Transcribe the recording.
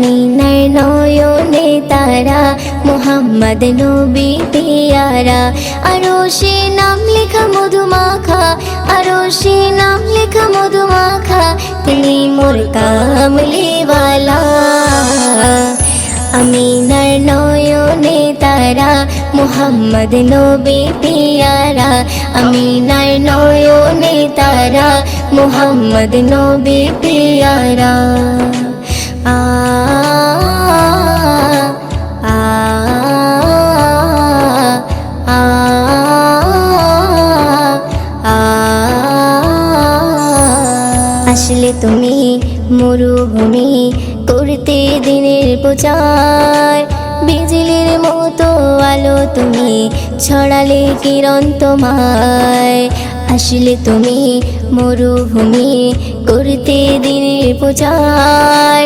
আমিনার নয়নে তারা, মুহাম্মদ নবী পিয়ারা। আরশে নাম লেখা মধুমাখা, আরশে নাম লেখা মধুমাখা, তিনি মোর কামলিওয়ালা। আমিনার নয়নে তারা, মুহাম্মদ নবী পিয়ারা। আমিনার নয়নে তারা, মুহাম্মদ নবী পিয়ারা। আ আ আ আ আসলে তুমি মরুভূমি করতে দিনের প্রচার, বিজলির মতো আলো তুমি ছড়ালে কিরণ তোমায়। আসলে তুমি মরুভূমি করতে দিনের প্রচার,